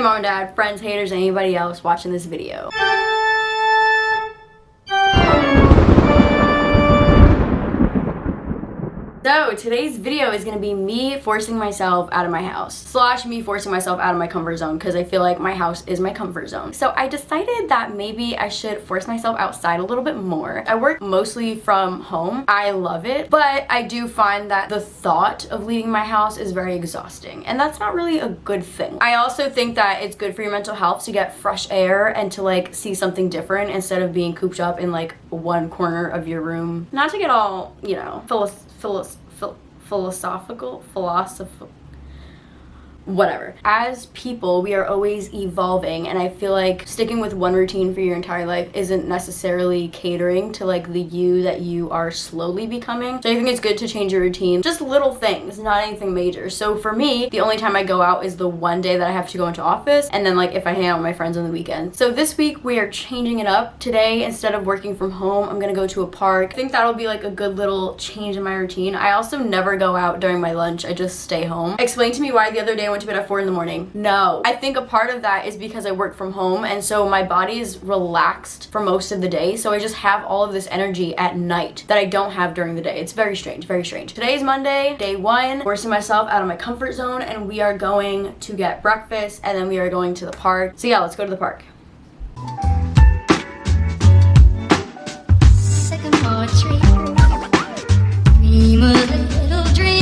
Hey mom and dad, friends, haters, and anybody else watching this video. So today's video is going to be me forcing myself out of my house / me forcing myself out of my comfort zone, because I feel like my house is my comfort zone. So I decided that maybe I should force myself outside a little bit more. I work mostly from home. I love it, but I do find that the thought of leaving my house is very exhausting, and that's not really a good thing. I also think that it's good for your mental health to get fresh air and to like see something different instead of being cooped up in like one corner of your room. Not to get all, you know, philosophical, whatever. As people, we are always evolving, and I feel like sticking with one routine for your entire life isn't necessarily catering to like the you that you are slowly becoming. So I think it's good to change your routine. Just little things, not anything major. So for me, the only time I go out is the one day that I have to go into office, and then like if I hang out with my friends on the weekend. So this week we are changing it up. Today, instead of working from home, I'm gonna go to a park. I think that'll be like a good little change in my routine. I also never go out during my lunch. I just stay home. Explain to me why the other day I went to bed at 4 in the morning. No. I think a part of that is because I work from home, and so my body is relaxed for most of the day, so I just have all of this energy at night that I don't have during the day. It's very strange, very strange. Today is Monday, day 1, forcing myself out of my comfort zone, and we are going to get breakfast, and then we are going to the park. So yeah, let's go to the park. Second poetry. Dream a little dreamer.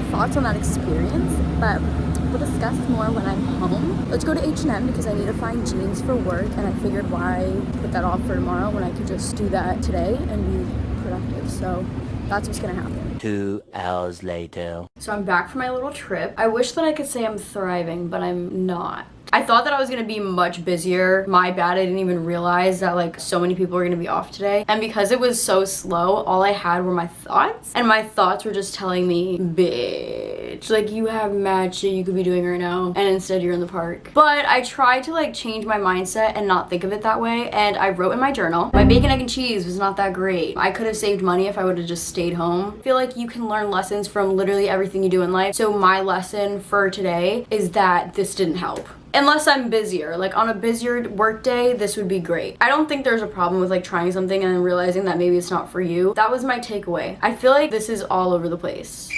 Thoughts on that experience, but we'll discuss more when I'm home. Let's go to H&M because I need to find jeans for work, and I figured why put that off for tomorrow when I could just do that today and be productive. So that's what's gonna happen. 2 hours later. So I'm back from my little trip. I wish that I could say I'm thriving, but I'm not. I thought that I was gonna be much busier. My bad, I didn't even realize that like so many people were gonna be off today. And because it was so slow, all I had were my thoughts. And my thoughts were just telling me, bitch, like you have mad shit you could be doing right now. And instead you're in the park. But I tried to like change my mindset and not think of it that way. And I wrote in my journal, my bacon, egg, and cheese was not that great. I could have saved money if I would have just stayed home. I feel like you can learn lessons from literally everything you do in life. So my lesson for today is that this didn't help. Unless I'm busier, like on a busier work day, this would be great. I don't think there's a problem with like trying something and then realizing that maybe it's not for you. That was my takeaway. I feel like this is all over the place.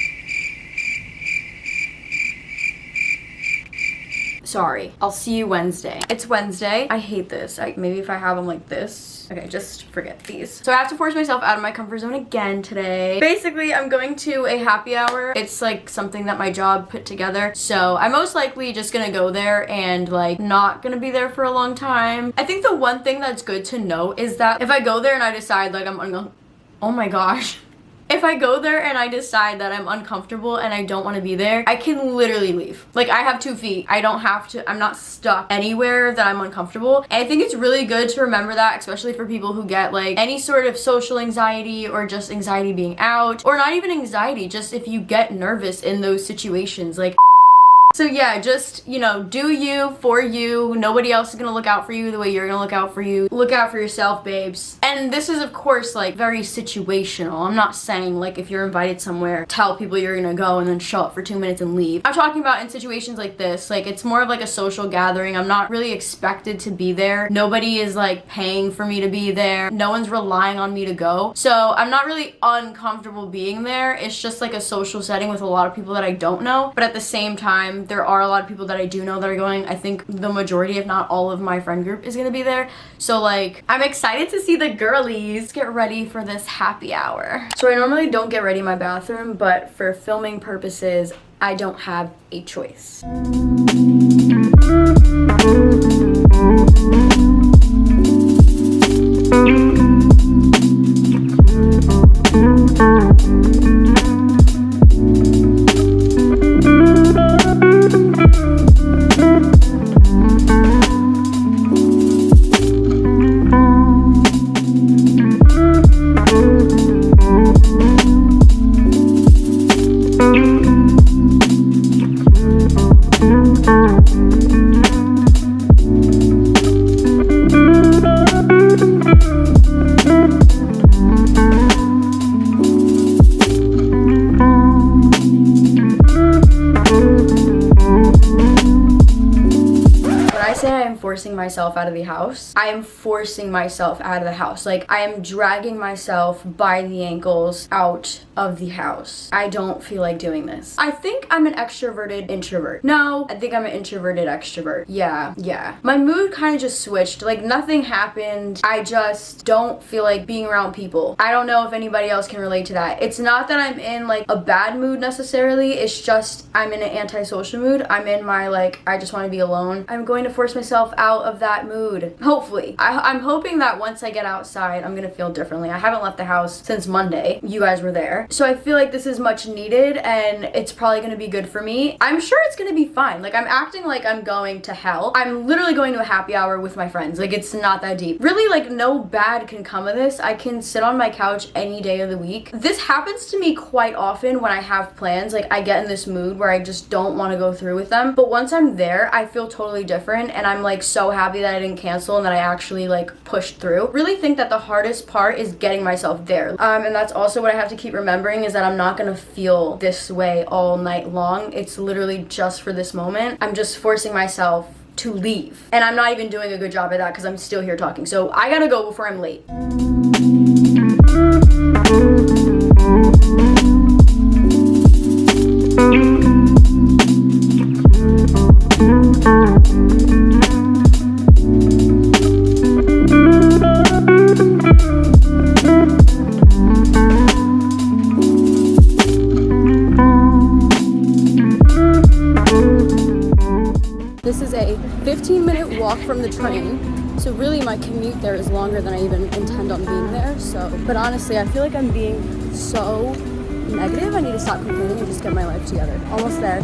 Sorry, I'll see you Wednesday. It's Wednesday. I hate this. Maybe if I have them like this. Okay, just forget these. So I have to force myself out of my comfort zone again today. Basically, I'm going to a happy hour. It's like something that my job put together. So I'm most likely just gonna go there and like not gonna be there for a long time. I think the one thing that's good to know is that if I go there and I decide like oh my gosh. If I go there and I decide that I'm uncomfortable and I don't want to be there, I can literally leave. Like I have 2 feet. I don't have to, I'm not stuck anywhere that I'm uncomfortable. And I think it's really good to remember that, especially for people who get like any sort of social anxiety or just anxiety being out, or not even anxiety, just if you get nervous in those situations, like. So yeah, just, you know, do you for you. Nobody else is gonna look out for you the way you're gonna look out for you. Look out for yourself, babes. And this is of course like very situational. I'm not saying like if you're invited somewhere, tell people you're gonna go and then show up for 2 minutes and leave. I'm talking about in situations like this, like it's more of like a social gathering. I'm not really expected to be there. Nobody is like paying for me to be there. No one's relying on me to go. So I'm not really uncomfortable being there. It's just like a social setting with a lot of people that I don't know. But at the same time, there are a lot of people that I do know that are going. I think the majority, if not all of my friend group is gonna be there. So like, I'm excited to see the girlies get ready for this happy hour. So I normally don't get ready in my bathroom, but for filming purposes, I don't have a choice. Forcing myself out of the house. I am forcing myself out of the house. Like, I am dragging myself by the ankles out of the house. I don't feel like doing this. I think I'm an extroverted introvert. No, I think I'm an introverted extrovert. Yeah. My mood kind of just switched. Like, nothing happened. I just don't feel like being around people. I don't know if anybody else can relate to that. It's not that I'm in like a bad mood necessarily. It's just I'm in an antisocial mood. I'm in my like, I just want to be alone. I'm going to force myself out of that mood. Hopefully. I'm hoping that once I get outside, I'm gonna feel differently. I haven't left the house since Monday. You guys were there. So I feel like this is much needed and it's probably gonna be good for me. I'm sure it's gonna be fine. Like, I'm acting like I'm going to hell. I'm literally going to a happy hour with my friends. Like, it's not that deep. Really, like, no bad can come of this. I can sit on my couch any day of the week. This happens to me quite often when I have plans. Like, I get in this mood where I just don't want to go through with them. But once I'm there, I feel totally different and I'm like so happy that I didn't cancel and that I actually like pushed through. Really think that the hardest part is getting myself there. And that's also what I have to keep remembering, is that I'm not gonna feel this way all night long. It's literally just for this moment. I'm just forcing myself to leave. And I'm not even doing a good job at that because I'm still here talking. So I gotta go before I'm late. This is a 15-minute walk from the train, so really my commute there is longer than I even intend on being there. But honestly, I feel like I'm being so negative. I need to stop complaining and just get my life together. Almost there.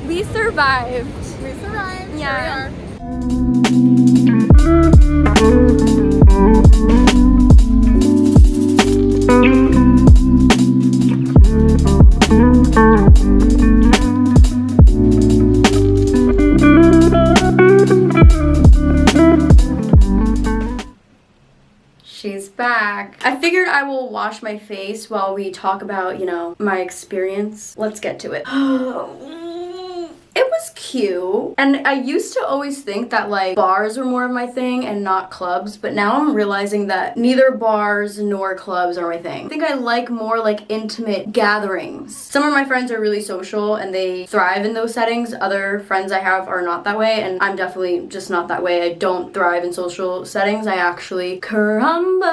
We survived. We survived. Yeah. Here we are. She's back. I figured I will wash my face while we talk about, you know, my experience. Let's get to it. It was cute. And I used to always think that like bars were more of my thing and not clubs, but now I'm realizing that neither bars nor clubs are my thing. I think I like more like intimate gatherings. Some of my friends are really social and they thrive in those settings. Other friends I have are not that way, and I'm definitely just not that way. I don't thrive in social settings. I actually crumble.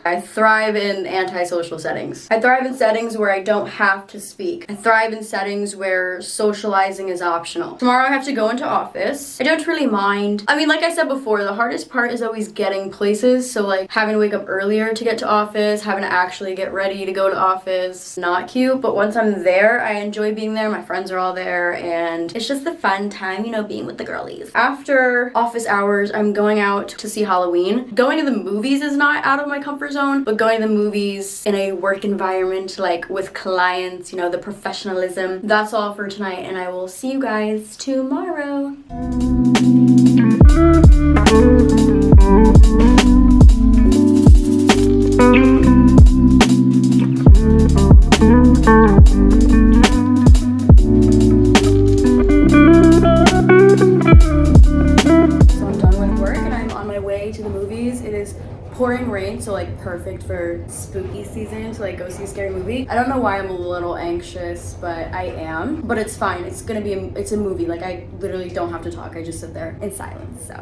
I thrive in antisocial settings. I thrive in settings where I don't have to speak. I thrive in settings where socializing is optional. Tomorrow I have to go into office. I don't really mind. I mean, like I said before, the hardest part is always getting places. So like having to wake up earlier to get to office, having to actually get ready to go to office, not cute. But once I'm there, I enjoy being there. My friends are all there and it's just the fun time, you know, being with the girlies. After office hours, I'm going out to see Halloween. Going to the movies is not out of my comfort zone, but going to the movies in a work environment, like with clients, you know, the professionalism, that's all for tonight, and I will see you guys tomorrow. Pouring rain, so like perfect for spooky season to like go see a scary movie. I don't know why I'm a little anxious, but I am. But it's fine. It's gonna be it's a movie. Like I literally don't have to talk. I just sit there in silence. So.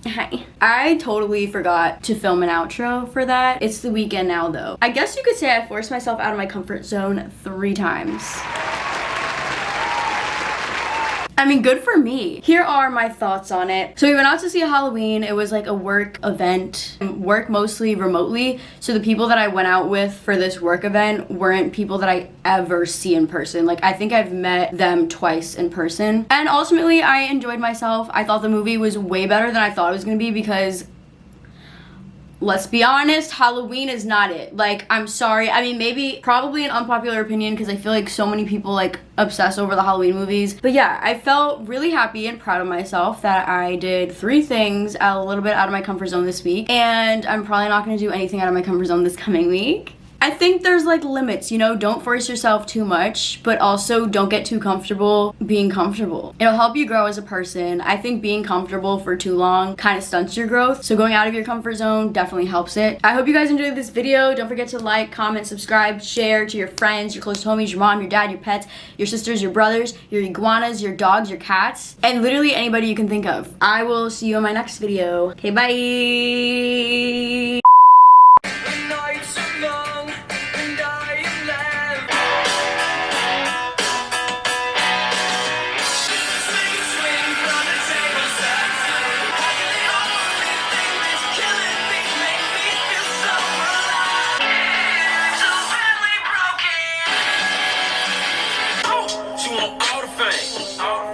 Hi. I totally forgot to film an outro for that. It's the weekend now though. I guess you could say I forced myself out of my comfort zone 3 times. I mean, good for me. Here are my thoughts on it. So we went out to see a Halloween. It was like a work event, work mostly remotely. So the people that I went out with for this work event weren't people that I ever see in person. Like, I think I've met them twice in person. And ultimately, I enjoyed myself. I thought the movie was way better than I thought it was gonna be because, let's be honest, Halloween is not it. Like, I'm sorry. I mean, maybe, probably an unpopular opinion because I feel like so many people like obsess over the Halloween movies. But yeah, I felt really happy and proud of myself that I did 3 things a little bit out of my comfort zone this week. And I'm probably not gonna do anything out of my comfort zone this coming week. I think there's like limits, you know, don't force yourself too much, but also don't get too comfortable being comfortable. It'll help you grow as a person. I think being comfortable for too long kind of stunts your growth. So going out of your comfort zone definitely helps it. I hope you guys enjoyed this video. Don't forget to like, comment, subscribe, share to your friends, your close homies, your mom, your dad, your pets, your sisters, your brothers, your iguanas, your dogs, your cats, and literally anybody you can think of. I will see you in my next video. Okay, bye.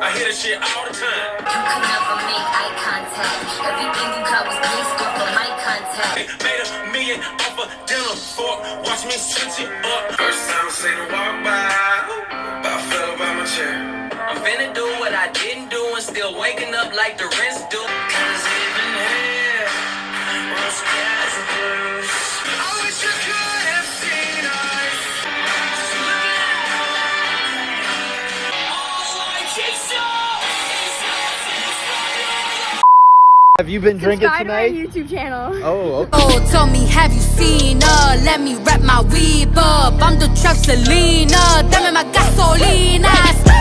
I hear this shit all the time. You could never make eye contact. Everything you got was based off of my contact. Made $1 million off a dinner fork. Watch me switch it up. First time I see the walk by, I fell by my chair. I'm finna do what I didn't do and still waking up like the rest do. Cause even here, rose skies are blue. I wish you could have seen us. Have you been drinking tonight? YouTube channel. Oh, okay. Oh, tell me, have you seen her? Let me wrap my weave up. I'm the trap Selena. Dame más gasolina.